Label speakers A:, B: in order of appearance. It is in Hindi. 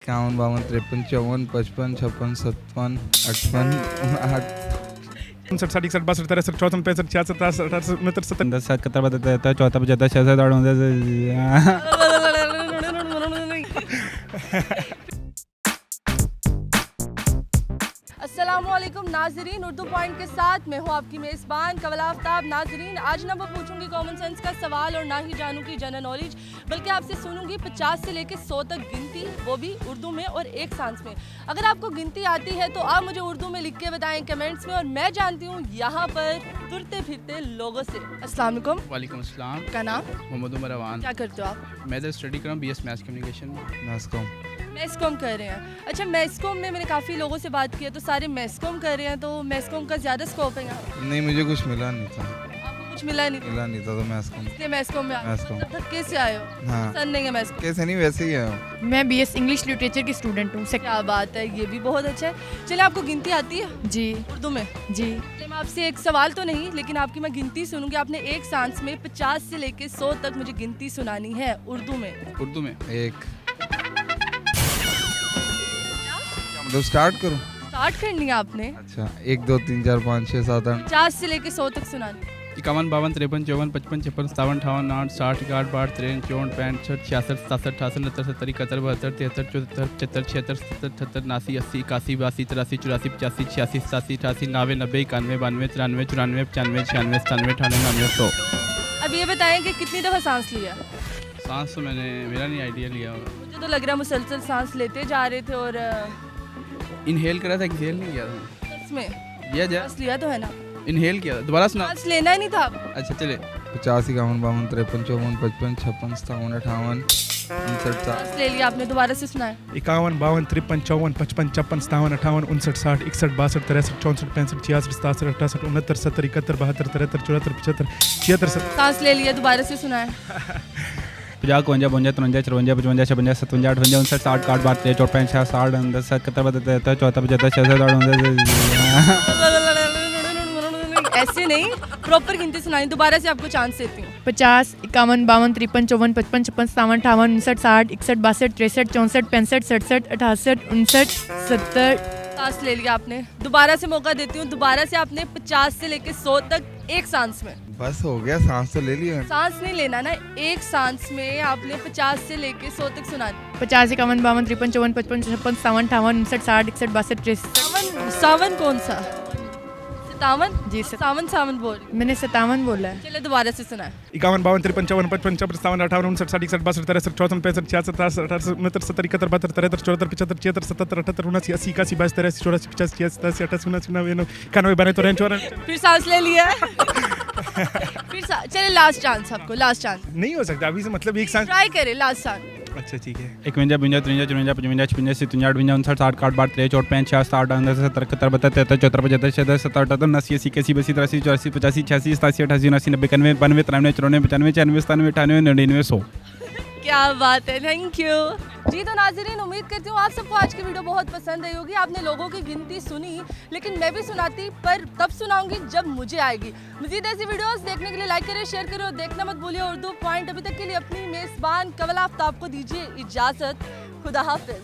A: 51, 52, 53, 54, 55, 56, 57, 58,
B: 59, 60, 61, 62, 63, 64, 65, 66, 67, 68, 69,
C: 10 7 71 72 74 75
D: अस्सलामुअलैकुम नाजरीन, उर्दू पॉइंट के साथ मैं हूँ आपकी मेज़बान कवल आफ्ताब। नाजरीन, आज ना मैं पूछूंगी कॉमन सेंस का सवाल और ना ही जानूंगी जनरल नॉलेज, बल्कि आपसे सुनूंगी 50 से लेकर 100 तक गिनती, वो भी उर्दू में और एक सांस में। अगर आपको गिनती आती है तो आप मुझे उर्दू में लिख के बताएं कमेंट्स में, और मैं जानती हूँ यहाँ पर तुरते फिरते लोगों से। अस्सलाम वालेकुम।
E: वालेकुम अस्सलाम।
D: क्या नाम?
E: मोहम्मद उमर अवान।
D: क्या करते हो आप?
E: मैं तो स्टडी कर रहा हूँ BS मैथ्स कम्युनिकेशन में।
A: मैस्कॉम।
D: मैस्कॉम कर रहे हैं। अच्छा, मैस्कॉम में मैंने काफ़ी लोगों से बात की है, तो सारे मैस्कॉम कर रहे हैं, तो मैस्कॉम का ज़्यादा स्कोप है यहाँ?
A: नहीं, मुझे कुछ मिला नहीं था।
D: आपको कुछ मिला नहीं?
A: तो मैस्कॉम।
D: इसलिए मैस्कॉम में
A: मैस्कॉम।
D: धक्के से आए हो?
A: हाँ,
D: पसंद नहीं है मैस्कॉम?
A: कैसे नहीं, वैसे ही है।
F: मैं BS इंग्लिश लिटरेचर की स्टूडेंट हूँ।
D: क्या बात है, ये भी बहुत अच्छा है। चलिए, आपको गिनती आती है
F: जी
D: उर्दू में?
F: जी।
D: चलिए, मैं आपसे एक सवाल तो नहीं, लेकिन आपकी मैं गिनती सुनूंगी। आपने एक सांस में 50 से लेकर 100 तक मुझे गिनती सुनानी है उर्दू में।
E: उर्दू में
A: एक मतलब स्टार्ट करूं?
D: स्टार्ट करनी है आपने।
A: अच्छा, 1 2 3 4 5 6 7 8
D: 50 से लेकर 100 तक सुनानी।
E: 51 52 53 54 55 56 57 58 59 60 61 62 63 64 65 66 67 68 69 70 71 72 73 74 75 76 77 80 81 82 83 84 85 86 87 88 90 91 92 93 94 95 96 96 97 98 99 100।
D: अब ये बताएं कि कितनी दफ़ा सांस लिया?
E: सांस तो मैंने मेरा नहीं आइडिया लिया होगा।
D: मुझे तो लग रहा है मुसलसल सांस लेते जा रहे थे, और
E: इनहेल करा था, एक्सहेल नहीं किया था।
D: सच में
E: यह जा
D: सांस लिया तो है ना?
E: इनहेल किया था। दोबारा सुना।
D: सांस लेना ही नहीं था आपको।
E: अच्छा चले।
A: 50 51 52 53 54 55 56 57 58 59
D: सांस ले लिया आपने, दोबारा से सुनाया।
B: 51, 52, 53, 54, 55, 56, 57, 58, 59, 60, 61, 62, 63, 64, 65, 66, 67, 68, 69, 70, 71, 72, 73, 74, 75, 76, 77।
D: सांस ले लिया, दोबारा से सुनाया।
C: 50 52 53 54 55 56 57 58 59 60 61 62 63 64 65 60 71 72 74
D: ऐसे नहीं, प्रॉपर गिनती सुनाई। दोबारा से आपको चांस देती हूँ।
F: 50 51 52 53 54 55 56 57 58 59 60 61 62 63 64 65 67 68 69 70।
D: सांस ले लिया आपने, दोबारा से मौका देती हूँ। दोबारा से आपने 50 से लेकर 100 तक एक सांस में।
A: बस हो गया, सांस तो ले लिया।
D: सांस नहीं लेना ना, एक सांस में आपने 50 से लेकर 100 तक सुनानी।
F: 50 51 52 53 54 55 56 57 58 59 60 61 62 63।
D: सावन कौन सा? सतावन?
F: जी
D: सावन सावन बोल रही।
F: मैंने 57 बोला है।
D: चलिए, दोबारा से सुनाए।
B: 51 52 53 54 55 56 57 58 59 60 61 62 63 64 65 66 68 69 70 71 72 73 74 75 76 77 78 79 80 81 82 83 84 85 86 87 88 89 91 92 93
D: फिर सांस ले लिया है। चलिए, लास्ट चांस आपको, लास्ट चांस।
B: नहीं हो सकता अभी से, मतलब एक सांस।
D: ट्राई करें, लास्ट चांस।
B: अच्छा ठीक है।
C: 51 52 53 54 55 56 57 58 59 60 61 62 63 64 65 66 70 71 72 73 74 75 77 78 79 80 81 82 83 84 85 86 87 88 89 90 91 92 93 94 95 96 97 98 99 100।
D: क्या बात है, थैंक यू जी। तो नाज़रीन, उम्मीद करती हूँ आप सबको आज की वीडियो बहुत पसंद आई होगी। आपने लोगों की गिनती सुनी, लेकिन मैं भी सुनाती, पर तब सुनाऊंगी जब मुझे आएगी। मज़ीद ऐसी वीडियोस देखने के लिए लाइक करें, शेयर करें और देखना मत भूलिए उर्दू पॉइंट। अभी तक के लिए अपनी मेज़बान कवल आफ्ताब को दीजिए इजाज़त। खुदा हाफिज़।